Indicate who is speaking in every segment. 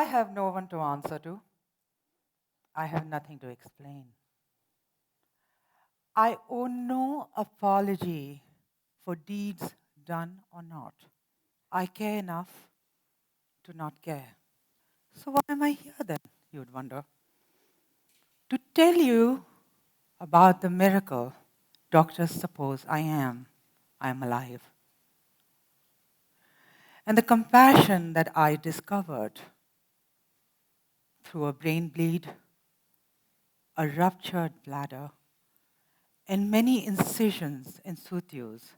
Speaker 1: I have no one to answer to. I have nothing to explain. I owe no apology for deeds done or not. I care enough to not care. So why am I here then, you would wonder? To tell you about the miracle doctors suppose I am alive. And the compassion that I discovered through a brain bleed, a ruptured bladder, and many incisions and sutures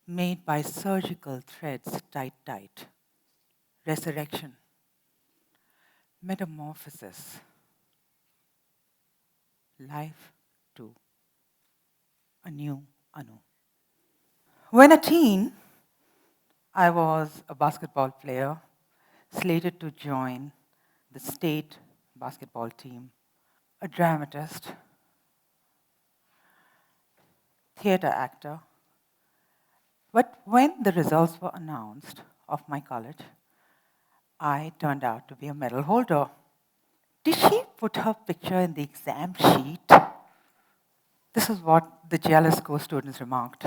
Speaker 1: made by surgical threads tight. Resurrection, metamorphosis, life to a new Anu. When a teen, I was a basketball player slated to join the state basketball team, a dramatist, theater actor. But when the results were announced of my college, I turned out to be a medal holder. Did she put her picture in the exam sheet? This is what the jealous co-students remarked.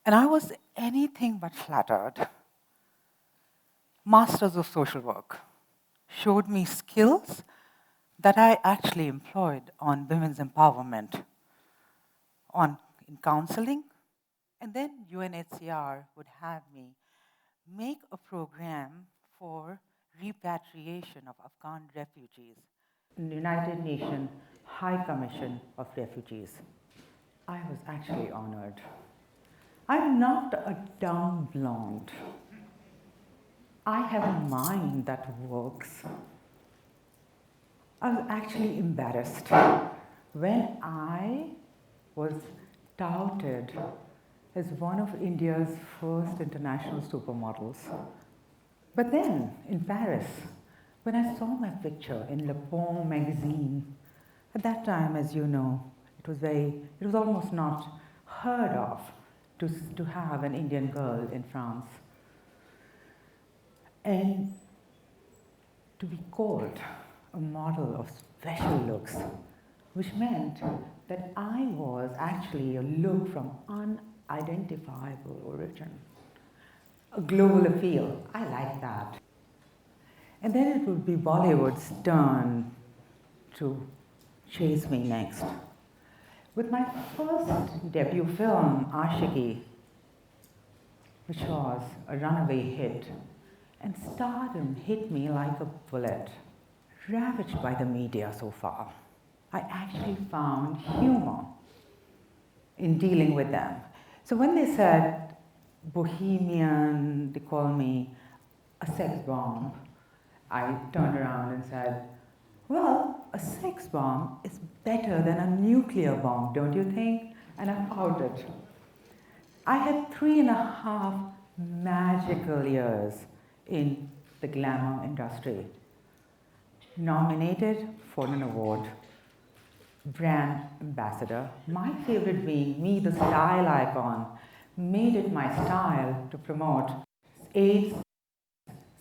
Speaker 1: And I was anything but flattered. Masters of Social Work showed me skills that I actually employed on women's empowerment, in counseling, and then UNHCR would have me make a program for repatriation of Afghan refugees in the United Nations High Commission of Refugees. I was actually honored. I'm not a dumb blonde. I have a mind that works. I was actually embarrassed when I was touted as one of India's first international supermodels. But then, in Paris, when I saw my picture in Le Bon magazine, at that time, as you know, it was almost not heard of to have an Indian girl in France. And to be called a model of special looks, which meant that I was actually a look from unidentifiable origin. A global appeal, I like that. And then it would be Bollywood's turn to chase me next. With my first debut film, Aashiqui, which was a runaway hit, and Stardom hit me like a bullet, ravaged by the media so far. I actually found humor in dealing with them. So when they said bohemian, they called me a sex bomb, I turned around and said, well, a sex bomb is better than a nuclear bomb, don't you think? And I pouted. I had 3.5 magical years in the glamour industry. Nominated for an award, brand ambassador, my favorite being me, the style icon, made it my style to promote AIDS,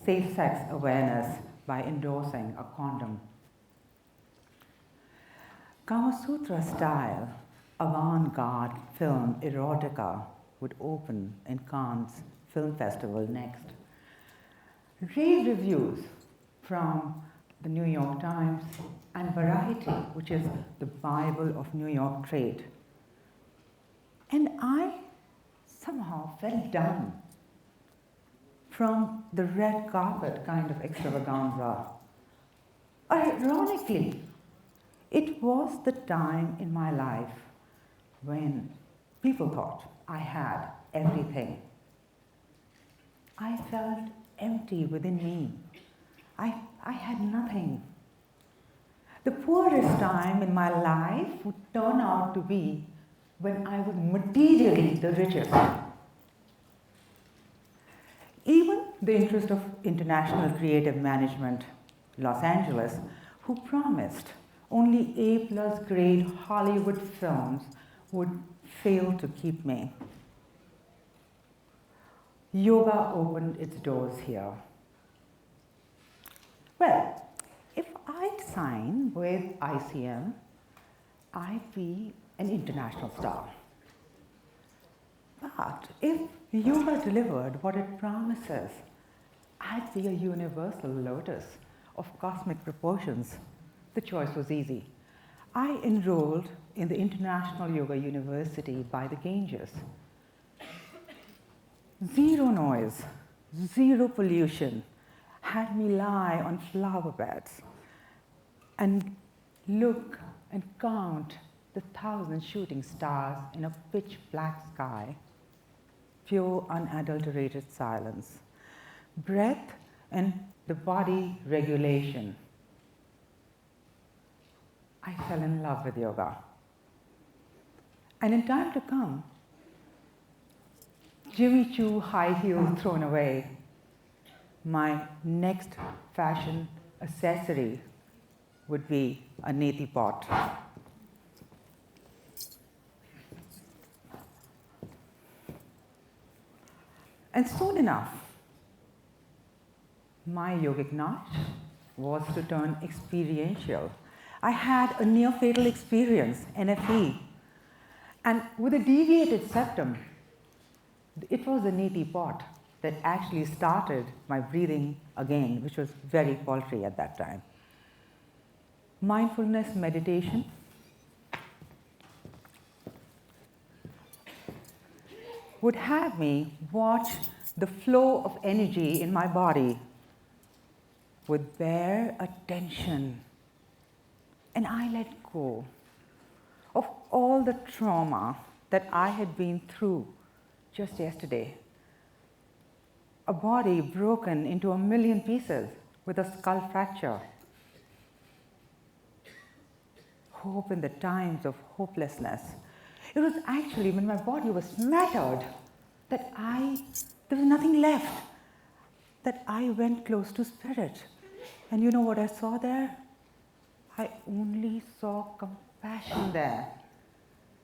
Speaker 1: safe-sex awareness by endorsing a condom. Kama Sutra style, avant-garde film erotica would open in Cannes Film Festival next. Rave reviews from the New York Times and Variety, which is the Bible of New York trade. And I somehow fell down from the red carpet kind of extravaganza. Ironically, it was the time in my life when people thought I had everything. I felt empty within me. I had nothing. The poorest time in my life would turn out to be when I was materially the richest. Even the interest of International Creative Management, Los Angeles, who promised only A+ grade Hollywood films, would fail to keep me. Yoga opened its doors here. Well, if I'd sign with ICM, I'd be an international star. But if yoga delivered what it promises, I'd be a universal lotus of cosmic proportions. The choice was easy. I enrolled in the International Yoga University by the Ganges. Zero noise, zero pollution had me lie on flower beds and look and count the 1,000 shooting stars in a pitch black sky, pure unadulterated silence, breath and the body regulation. I fell in love with yoga. And in time to come, Jimmy Choo high heels thrown away, my next fashion accessory would be a neti pot. And soon enough, my yogic notch was to turn experiential. I had a near-fatal experience, NFE, and with a deviated septum, it was the neti pot that actually started my breathing again, which was very paltry at that time. Mindfulness meditation would have me watch the flow of energy in my body with bare attention. And I let go of all the trauma that I had been through just yesterday. A body broken into a million pieces with a skull fracture. Hope in the times of hopelessness. It was actually when my body was smattered that there was nothing left, that I went close to spirit. And you know what I saw there? I only saw compassion there.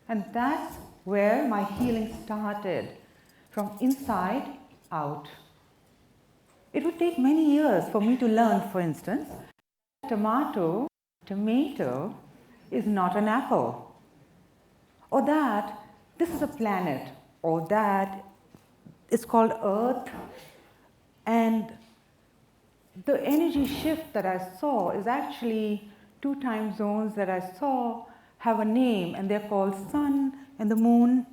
Speaker 1: And that's where my healing started, from inside out. It would take many years for me to learn, for instance, tomato is not an apple, or that this is a planet, or that it's called Earth, and the energy shift that I saw is actually 2 time zones that I saw have a name, and they're called sun and the moon.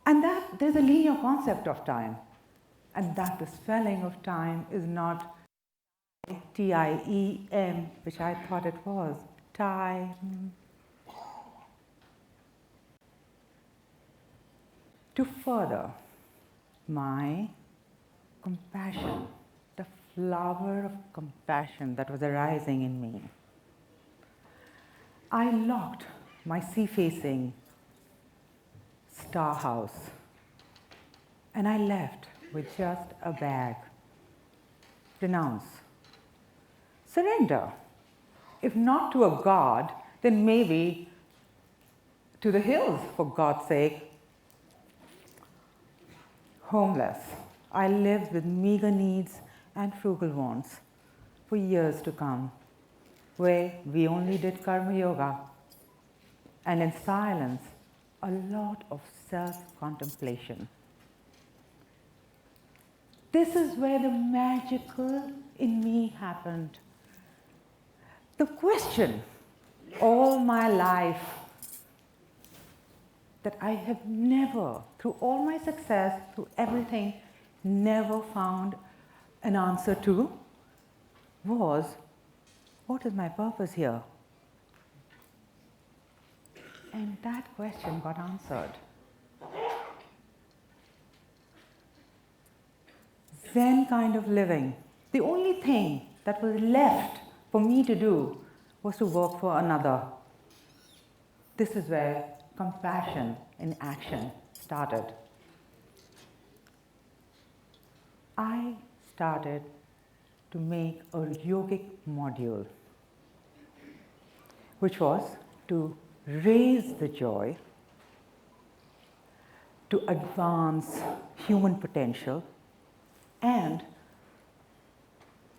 Speaker 1: And that there's a linear concept of time, and that the spelling of time is not T-I-E-M, which I thought it was, time. To further my compassion, the flower of compassion that was arising in me, I locked my sea-facing star house and I left with just a bag. Renounce. Surrender. If not to a god, then maybe to the hills, for God's sake. Homeless. I lived with meager needs and frugal wants for years to come, where we only did karma yoga, and in silence, a lot of self-contemplation. This is where the magical in me happened. The question all my life that I have never, through all my success, through everything, never found an answer to was, what is my purpose here? And that question got answered. Zen kind of living. The only thing that was left for me to do was to work for another. This is where compassion in action started. I started to make a yogic module, which was to raise the joy, to advance human potential, and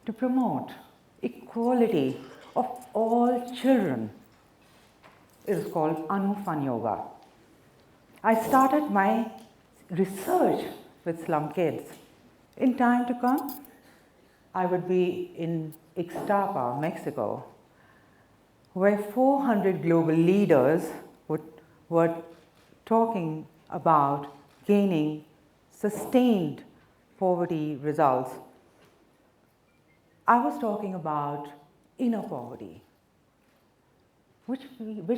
Speaker 1: to promote equality of all children is called AnuFunYoga. I started my research with slum kids. In time to come, I would be in Ixtapa, Mexico, where 400 global leaders were talking about gaining sustained poverty results. I was talking about inner poverty, which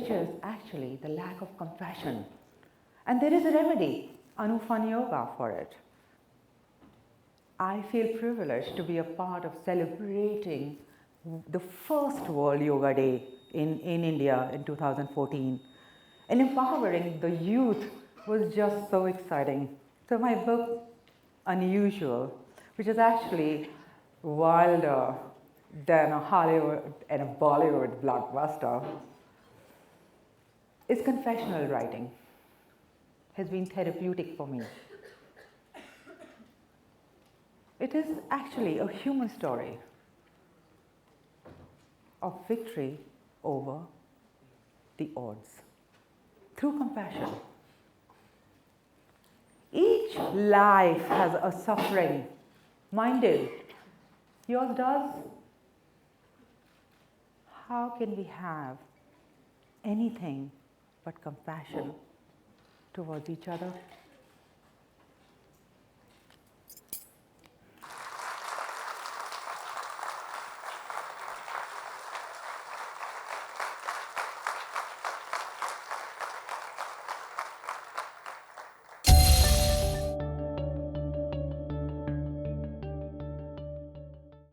Speaker 1: is actually the lack of compassion. And there is a remedy, AnuFunYoga, for it. I feel privileged to be a part of celebrating the first World Yoga Day in India in 2014. And empowering the youth was just so exciting. So my book, Unusual, which is actually wilder than a Hollywood and a Bollywood blockbuster, is confessional writing. Has been therapeutic for me. It is actually a human story of victory over the odds through compassion. Each life has a suffering. Mine did. Yours does. How can we have anything but compassion towards each other?